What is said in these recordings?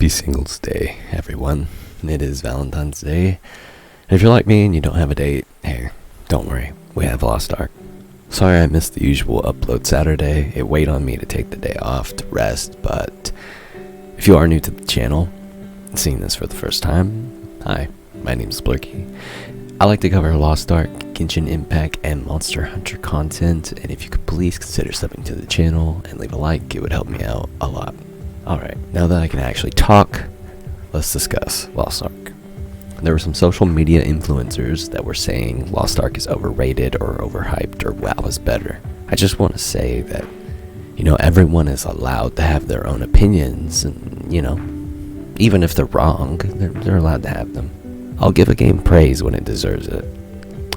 Happy Singles Day, everyone. It is Valentine's Day. If you're like me and you don't have a date, hey, don't worry, we have Lost Ark. Sorry I missed the usual upload Saturday. It weighed on me to take the day off to rest, but if you are new to the channel, seeing this for the first time, hi, my name is Splurky. I like to cover Lost Ark, Genshin Impact, and Monster Hunter content, and if you could please consider subbing to the channel and leave a like, it would help me out a lot. Alright, now that I can actually talk, let's discuss Lost Ark. There were some social media influencers that were saying Lost Ark is overrated or overhyped or WoW is better. I just want to say that, everyone is allowed to have their own opinions, and, even if they're wrong, they're allowed to have them. I'll give a game praise when it deserves it.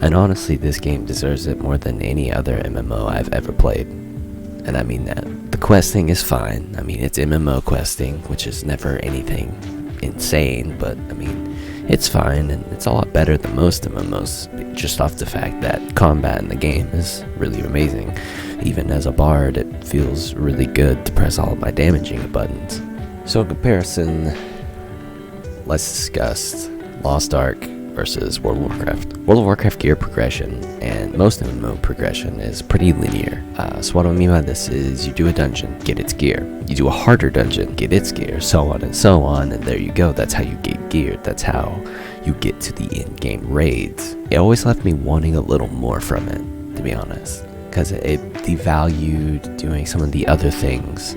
And honestly, this game deserves it more than any other MMO I've ever played. And I mean that. The questing is fine. It's MMO questing, which is never anything insane, but it's fine, and it's a lot better than most MMOs, just off the fact that combat in the game is really amazing. Even as a bard, it feels really good to press all of my damaging buttons. So in comparison, let's discuss Lost Ark versus World of Warcraft. World of Warcraft gear progression and most MMO progression is pretty linear. So what I mean by this is you do a dungeon, get its gear. You do a harder dungeon, get its gear, so on, and there you go. That's how you get gear. That's how you get to the in-game raids. It always left me wanting a little more from it, to be honest, because it devalued doing some of the other things,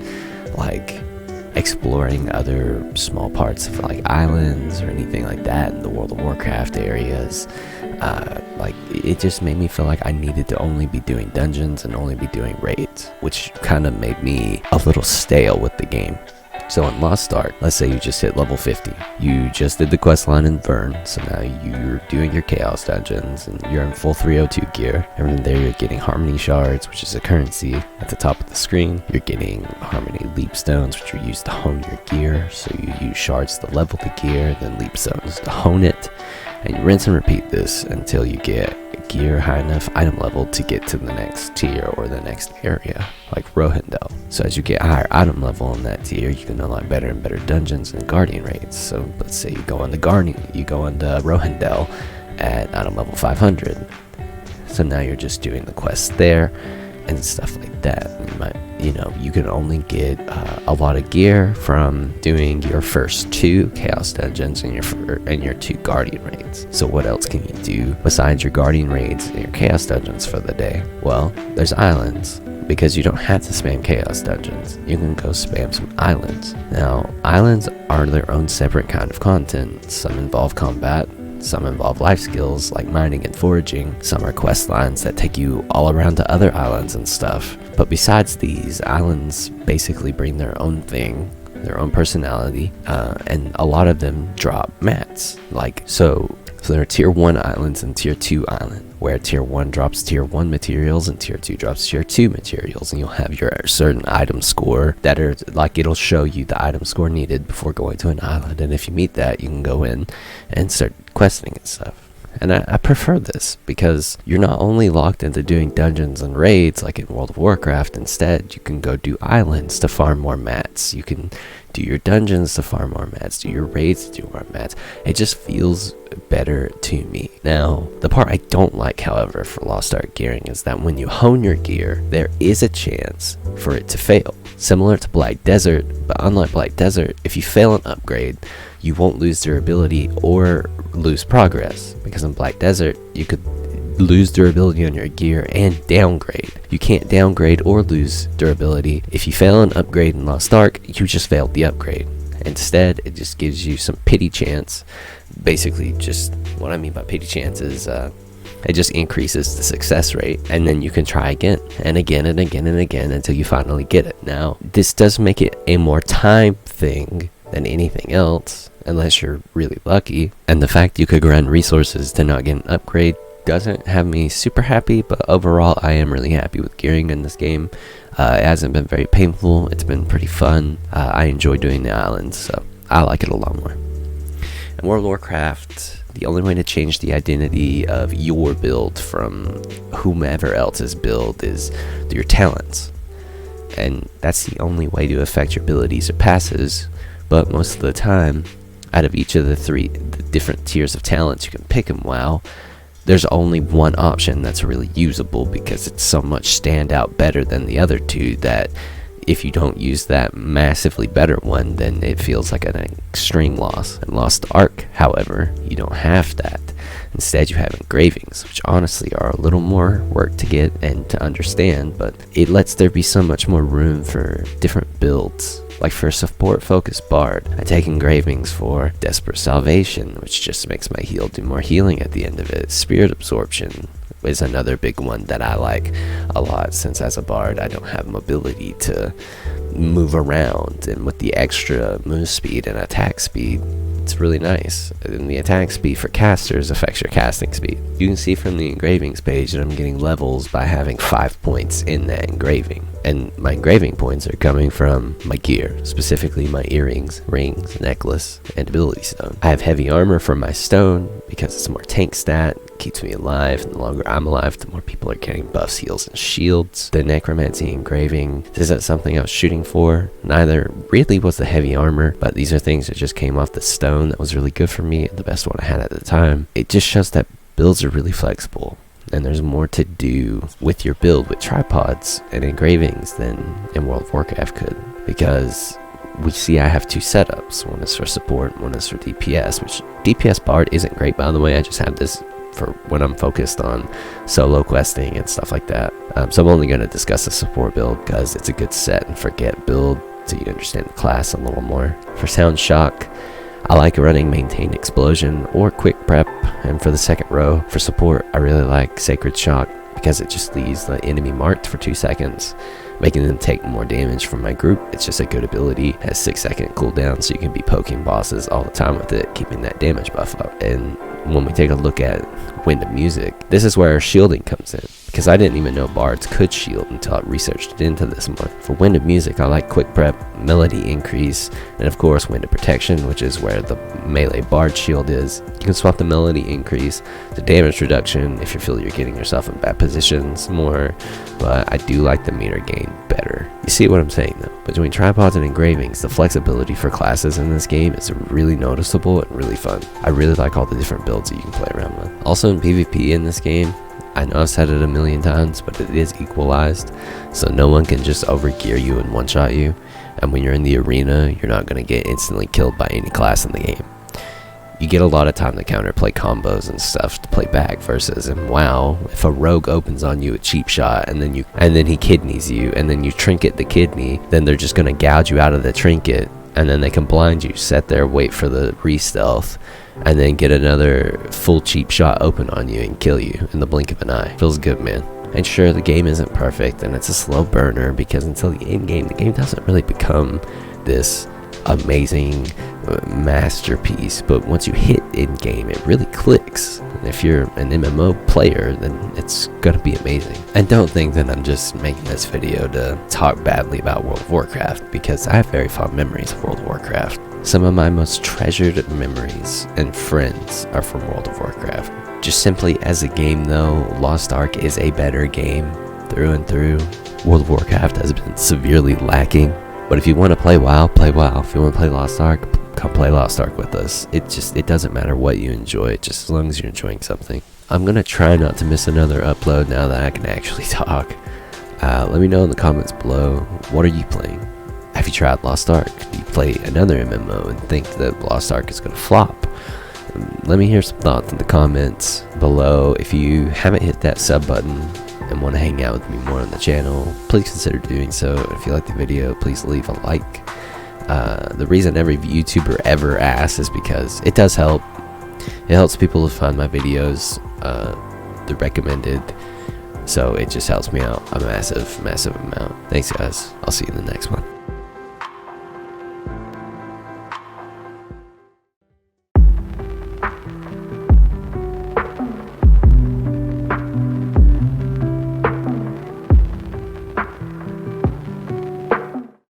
like exploring other small parts of islands or anything like that in the World of Warcraft areas. It just made me feel like I needed to only be doing dungeons and only be doing raids, which kind of made me a little stale with the game. So in Lost Ark, let's say you just hit level 50. You just did the quest line in Vern, so now you're doing your Chaos dungeons, and you're in full 302 gear. And from there you're getting Harmony Shards, which is a currency. At the top of the screen, you're getting Harmony Leap Stones, which are used to hone your gear. So you use shards to level the gear, then Leap Stones to hone it. And you rinse and repeat this until you get gear high enough item level to get to the next tier or the next area, like Rohindel. So as you get higher item level in that tier, you can unlock better and better dungeons and guardian raids. So let's say you go into Rohindel at item level 500. So now you're just doing the quests there and stuff like that. You can only get a lot of gear from doing your first 2 Chaos dungeons and your 2 Guardian raids. So what else can you do besides your Guardian raids and your Chaos dungeons for the day? Well, there's islands, because you don't have to spam Chaos dungeons. You can go spam some islands. Now, islands are their own separate kind of content. Some involve combat, some involve life skills like mining and foraging. Some are quest lines that take you all around to other islands and stuff. But besides these, islands basically bring their own thing, their own personality, and a lot of them drop mats. So there are tier 1 islands and tier 2 islands, where tier 1 drops tier 1 materials and tier 2 drops tier 2 materials, and you'll have your certain item score that are it'll show you the item score needed before going to an island, and if you meet that, you can go in and start questing and stuff. And I prefer this because you're not only locked into doing dungeons and raids like in World of Warcraft. Instead, you can go do islands to farm more mats. You can do your dungeons to farm more mats, do your raids to do more mats. It just feels better to me. Now, the part I don't like, however, for Lost Ark gearing is that when you hone your gear, there is a chance for it to fail. Similar to Black Desert, but unlike Black Desert, if you fail an upgrade, you won't lose durability or lose progress, because in Black Desert you could lose durability on your gear and downgrade. You can't downgrade or lose durability. If you fail an upgrade in Lost Ark, you just failed the upgrade. Instead, it just gives you some pity chance. Basically, just what I mean by pity chance is it just increases the success rate, and then you can try again and again and again and again until you finally get it. Now, this does make it a more time thing than anything else, unless you're really lucky. And the fact you could grind resources to not get an upgrade doesn't have me super happy, but overall I am really happy with gearing in this game. It hasn't been very painful. It's been pretty fun. I enjoy doing the islands, so I like it a lot more. In World of Warcraft, the only way to change the identity of your build from whomever else's build is through your talents. And that's the only way to affect your abilities or passes, but most of the time, out of each of the different tiers of talents you can pick in WoW, there's only one option that's really usable because it's so much standout better than the other two that if you don't use that massively better one, then it feels like an extreme loss. In Lost Ark, however, you don't have that. Instead, you have engravings, which honestly are a little more work to get and to understand, but it lets there be so much more room for different builds. Like for a support focused bard, I take engravings for Desperate Salvation, which just makes my heal do more healing at the end of it. Spirit Absorption is another big one that I like a lot, since as a bard I don't have mobility to move around, and with the extra move speed and attack speed, it's really nice. And the attack speed for casters affects your casting speed. You can see from the engravings page that I'm getting levels by having 5 points in that engraving, and my engraving points are coming from my gear, specifically my earrings, rings, necklace, and ability stone. I have heavy armor for my stone because it's a more tank stat, keeps me alive, and the longer I'm alive, the more people are getting buffs, heals, and shields. The necromancy engraving isn't something I was shooting for, neither really was the heavy armor, but these are things that just came off the stone that was really good for me, and the best one I had at the time. It just shows that builds are really flexible, and there's more to do with your build with tripods and engravings than in World of Warcraft could, because we see I have two setups. One is for support, one is for DPS, which DPS Bard isn't great, by the way. I just have this for when I'm focused on solo questing and stuff like that. So I'm only going to discuss the support build because it's a good set and forget build so you understand the class a little more. For Sound Shock, I like running Maintain Explosion or Quick Prep, and for the second row, for support, I really like Sacred Shock because it just leaves the enemy marked for 2 seconds, making them take more damage from my group. It's just a good ability. It has 6-second cooldown, so you can be poking bosses all the time with it, keeping that damage buff up. And when we take a look at Wind of Music, this is where shielding comes in, because I didn't even know bards could shield until I researched it into this more. For Wind of Music, I like Quick Prep, Melody Increase, and of course Wind of Protection, which is where the melee bard shield is. You can swap the Melody Increase to damage reduction if you feel you're getting yourself in bad positions more, but I do like the meter gain better. You see what I'm saying though? Between tripods and engravings, the flexibility for classes in this game is really noticeable and really fun. I really like all the different builds that you can play around with. Also in PvP in this game, I know I've said it a million times, but it is equalized, so no one can just overgear you and one-shot you, and when you're in the arena, you're not going to get instantly killed by any class in the game. You get a lot of time to counterplay combos and stuff to play back, versus in WoW, if a rogue opens on you a cheap shot and then he kidneys you and then you trinket the kidney, then they're just going to gouge you out of the trinket, and then they can blind you, set there, wait for the re-stealth, and then get another full cheap shot open on you and kill you in the blink of an eye. Feels good, man. And sure, the game isn't perfect and it's a slow burner, because until the end game, the game doesn't really become this amazing masterpiece, but once you hit in game, it really clicks. And if you're an MMO player, then it's gonna be amazing. And don't think that I'm just making this video to talk badly about World of Warcraft, because I have very fond memories of World of Warcraft. Some of my most treasured memories and friends are from World of Warcraft. Just simply as a game though, Lost Ark is a better game through and through. World of Warcraft has been severely lacking. But if you want to play WoW, play WoW. If you want to play Lost Ark, come play Lost Ark with us. It doesn't matter what you enjoy, just as long as you're enjoying something. I'm going to try not to miss another upload now that I can actually talk. Let me know in the comments below, what are you playing? Have you tried Lost Ark? Do you play another MMO and think that Lost Ark is going to flop? Let me hear some thoughts in the comments below. If you haven't hit that sub button and want to hang out with me more on the channel, please consider doing so. If you like the video, please leave a like. The reason every YouTuber ever asks is because it does help. It helps people to find my videos, they're recommended, so it just helps me out a massive amount. Thanks guys, I'll see you in the next one.